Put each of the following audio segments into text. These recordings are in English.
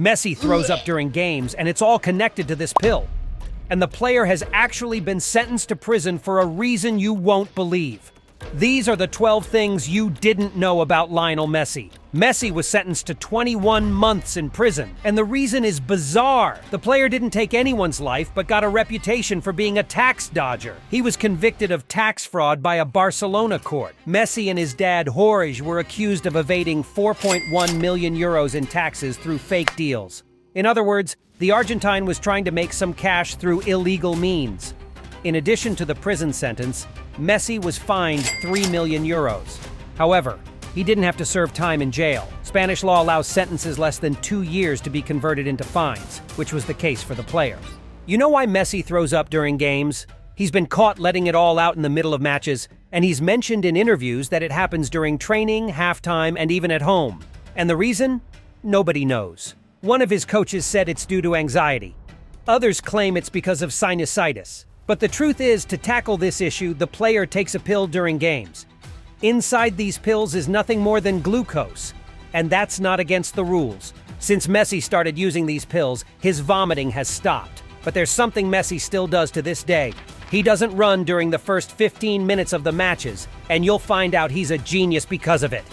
Messi throws up during games, and it's all connected to this pill. And the player has actually been sentenced to prison for a reason you won't believe. These are the 12 things you didn't know about Lionel Messi. Messi was sentenced to 21 months in prison, and the reason is bizarre. The player didn't take anyone's life, but got a reputation for being a tax dodger. He was convicted of tax fraud by a Barcelona court. Messi and his dad, Jorge, were accused of evading 4.1 million euros in taxes through fake deals. In other words, the Argentine was trying to make some cash through illegal means. In addition to the prison sentence, Messi was fined 3 million euros. However, he didn't have to serve time in jail. Spanish law allows sentences less than 2 years to be converted into fines, which was the case for the player. You know why Messi throws up during games? He's been caught letting it all out in the middle of matches, and he's mentioned in interviews that it happens during training, halftime, and even at home. And the reason? Nobody knows. One of his coaches said it's due to anxiety. Others claim it's because of sinusitis. But the truth is, to tackle this issue, the player takes a pill during games. Inside these pills is nothing more than glucose, and that's not against the rules. Since Messi started using these pills, his vomiting has stopped. But there's something Messi still does to this day. He doesn't run during the first 15 minutes of the matches, and you'll find out he's a genius because of it.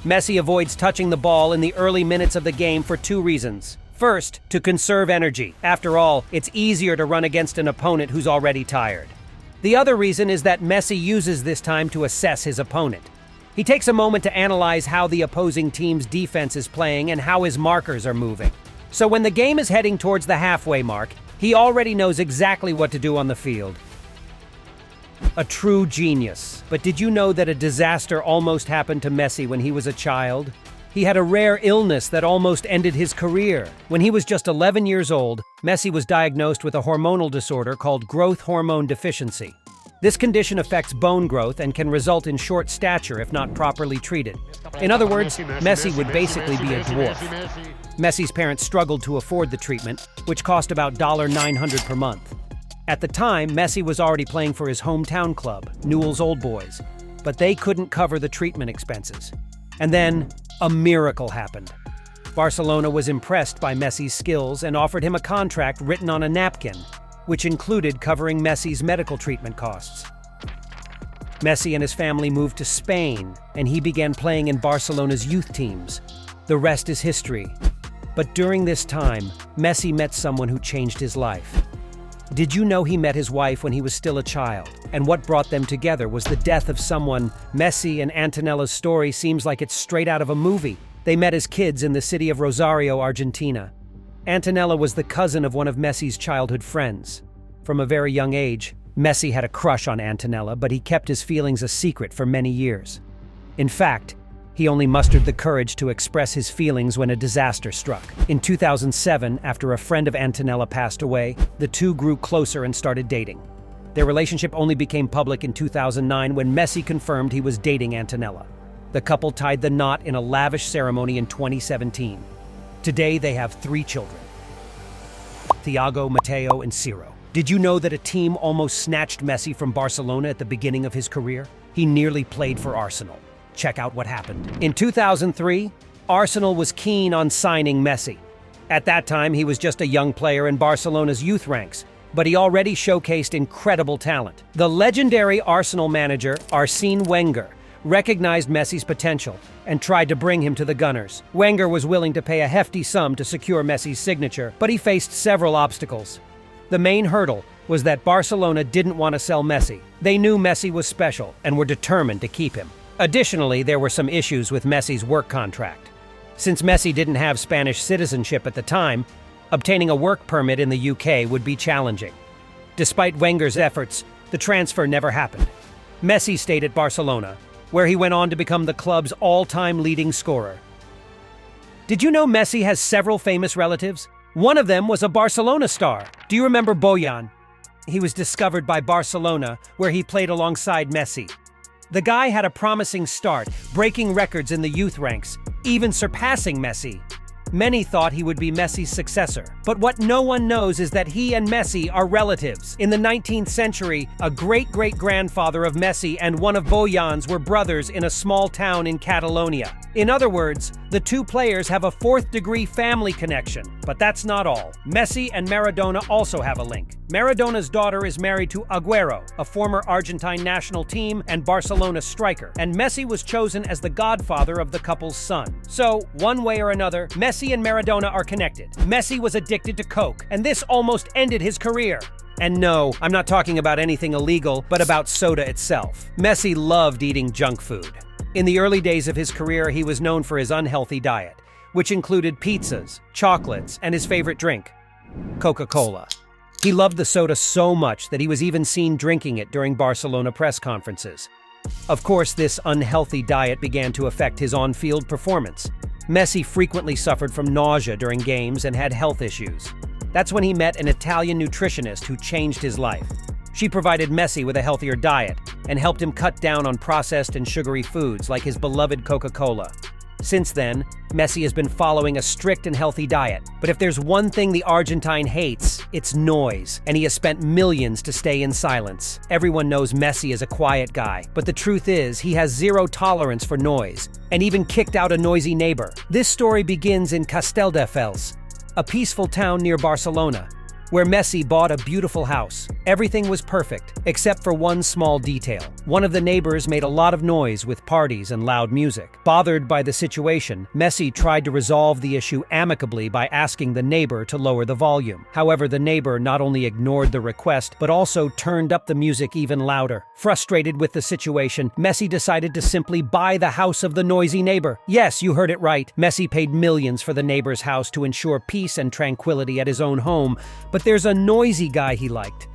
Messi avoids touching the ball in the early minutes of the game for 2 reasons. First, to conserve energy. After all, it's easier to run against an opponent who's already tired. The other reason is that Messi uses this time to assess his opponent. He takes a moment to analyze how the opposing team's defense is playing and how his markers are moving. So when the game is heading towards the halfway mark, he already knows exactly what to do on the field. A true genius. But did you know that a disaster almost happened to Messi when he was a child? He had a rare illness that almost ended his career. When he was just 11 years old, Messi was diagnosed with a hormonal disorder called growth hormone deficiency. This condition affects bone growth and can result in short stature if not properly treated. In other words, Messi would basically be a dwarf. Messi's parents struggled to afford the treatment, which cost about $900 per month. At the time, Messi was already playing for his hometown club, Newell's Old Boys, but they couldn't cover the treatment expenses. And then, a miracle happened. Barcelona was impressed by Messi's skills and offered him a contract written on a napkin, which included covering Messi's medical treatment costs. Messi and his family moved to Spain, and he began playing in Barcelona's youth teams. The rest is history. But during this time, Messi met someone who changed his life. Did you know he met his wife when he was still a child? And what brought them together was the death of someone. Messi and Antonella's story seems like it's straight out of a movie. They met as kids in the city of Rosario, Argentina. Antonella was the cousin of one of Messi's childhood friends. From a very young age, Messi had a crush on Antonella, but he kept his feelings a secret for many years. In fact, he only mustered the courage to express his feelings when a disaster struck. In 2007, after a friend of Antonella passed away, the two grew closer and started dating. Their relationship only became public in 2009 when Messi confirmed he was dating Antonella. The couple tied the knot in a lavish ceremony in 2017. Today, they have 3 children: Thiago, Mateo, and Ciro. Did you know that a team almost snatched Messi from Barcelona at the beginning of his career? He nearly played for Arsenal. Check out what happened. In 2003, Arsenal was keen on signing Messi. At that time, he was just a young player in Barcelona's youth ranks, but he already showcased incredible talent. The legendary Arsenal manager, Arsene Wenger, recognized Messi's potential and tried to bring him to the Gunners. Wenger was willing to pay a hefty sum to secure Messi's signature, but he faced several obstacles. The main hurdle was that Barcelona didn't want to sell Messi. They knew Messi was special and were determined to keep him. Additionally, there were some issues with Messi's work contract. Since Messi didn't have Spanish citizenship at the time, obtaining a work permit in the UK would be challenging. Despite Wenger's efforts, the transfer never happened. Messi stayed at Barcelona, where he went on to become the club's all-time leading scorer. Did you know Messi has several famous relatives? One of them was a Barcelona star. Do you remember Bojan? He was discovered by Barcelona, where he played alongside Messi. The guy had a promising start, breaking records in the youth ranks, even surpassing Messi. Many thought he would be Messi's successor. But what no one knows is that he and Messi are relatives. In the 19th century, a great-great-grandfather of Messi and one of Bojan's were brothers in a small town in Catalonia. In other words, the two players have a fourth-degree family connection. But that's not all. Messi and Maradona also have a link. Maradona's daughter is married to Agüero, a former Argentine national team and Barcelona striker, and Messi was chosen as the godfather of the couple's son. So, one way or another, Messi and Maradona are connected. Messi was addicted to coke, and this almost ended his career. And no, I'm not talking about anything illegal, but about soda itself. Messi loved eating junk food. In the early days of his career, he was known for his unhealthy diet, which included pizzas, chocolates, and his favorite drink, Coca-Cola. He loved the soda so much that he was even seen drinking it during Barcelona press conferences. Of course, this unhealthy diet began to affect his on-field performance. Messi frequently suffered from nausea during games and had health issues. That's when he met an Italian nutritionist who changed his life. She provided Messi with a healthier diet and helped him cut down on processed and sugary foods like his beloved Coca-Cola. Since then, Messi has been following a strict and healthy diet. But if there's one thing the Argentine hates, it's noise, and he has spent millions to stay in silence. Everyone knows Messi is a quiet guy, but the truth is he has zero tolerance for noise, and even kicked out a noisy neighbor. This story begins in Castelldefels, a peaceful town near Barcelona, where Messi bought a beautiful house. Everything was perfect, except for one small detail. One of the neighbors made a lot of noise with parties and loud music. Bothered by the situation, Messi tried to resolve the issue amicably by asking the neighbor to lower the volume. However, the neighbor not only ignored the request, but also turned up the music even louder. Frustrated with the situation, Messi decided to simply buy the house of the noisy neighbor. Yes, you heard it right. Messi paid millions for the neighbor's house to ensure peace and tranquility at his own home, but there's a noisy guy he liked.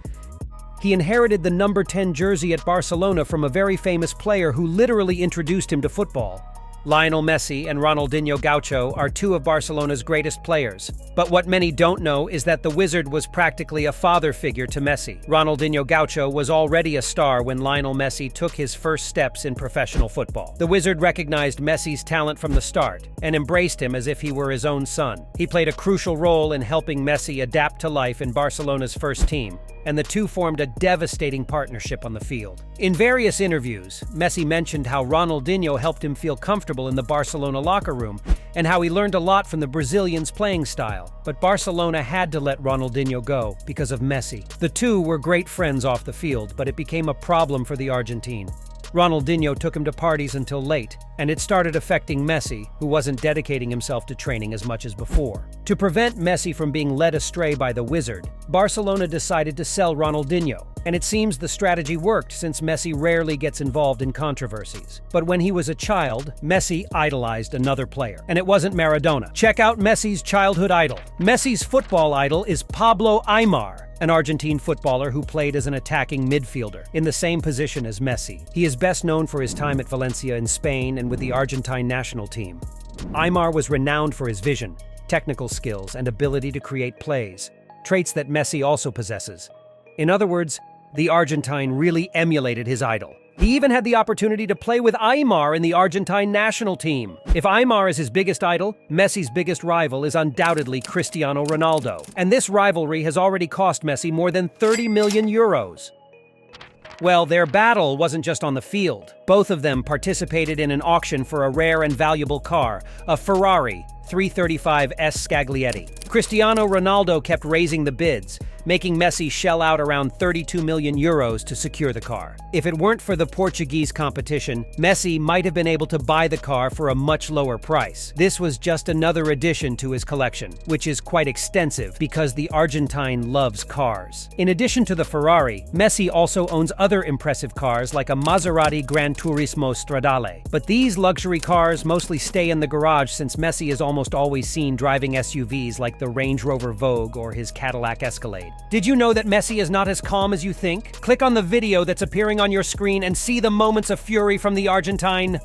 He inherited the number 10 jersey at Barcelona from a very famous player who literally introduced him to football. Lionel Messi and Ronaldinho Gaucho are two of Barcelona's greatest players. But what many don't know is that the Wizard was practically a father figure to Messi. Ronaldinho Gaucho was already a star when Lionel Messi took his first steps in professional football. The Wizard recognized Messi's talent from the start and embraced him as if he were his own son. He played a crucial role in helping Messi adapt to life in Barcelona's first team, and the two formed a devastating partnership on the field. In various interviews, Messi mentioned how Ronaldinho helped him feel comfortable in the Barcelona locker room and how he learned a lot from the Brazilians' playing style. But Barcelona had to let Ronaldinho go because of Messi. The two were great friends off the field, but it became a problem for the Argentine. Ronaldinho took him to parties until late, and it started affecting Messi, who wasn't dedicating himself to training as much as before. To prevent Messi from being led astray by the Wizard, Barcelona decided to sell Ronaldinho, and it seems the strategy worked since Messi rarely gets involved in controversies. But when he was a child, Messi idolized another player, and it wasn't Maradona. Check out Messi's childhood idol. Messi's football idol is Pablo Aimar, an Argentine footballer who played as an attacking midfielder, in the same position as Messi. He is best known for his time at Valencia in Spain and with the Argentine national team. Aimar was renowned for his vision, technical skills, and ability to create plays, traits that Messi also possesses. In other words, the Argentine really emulated his idol. He even had the opportunity to play with Aimar in the Argentine national team. If Aimar is his biggest idol, Messi's biggest rival is undoubtedly Cristiano Ronaldo. And this rivalry has already cost Messi more than 30 million euros. Well, their battle wasn't just on the field. Both of them participated in an auction for a rare and valuable car, a Ferrari 335 Scaglietti. Cristiano Ronaldo kept raising the bids, making Messi shell out around 32 million euros to secure the car. If it weren't for the Portuguese competition, Messi might have been able to buy the car for a much lower price. This was just another addition to his collection, which is quite extensive because the Argentine loves cars. In addition to the Ferrari, Messi also owns other impressive cars like a Maserati Gran Turismo Stradale. But these luxury cars mostly stay in the garage since Messi is almost always seen driving SUVs like the Range Rover Vogue or his Cadillac Escalade. Did you know that Messi is not as calm as you think? Click on the video that's appearing on your screen and see the moments of fury from the Argentine.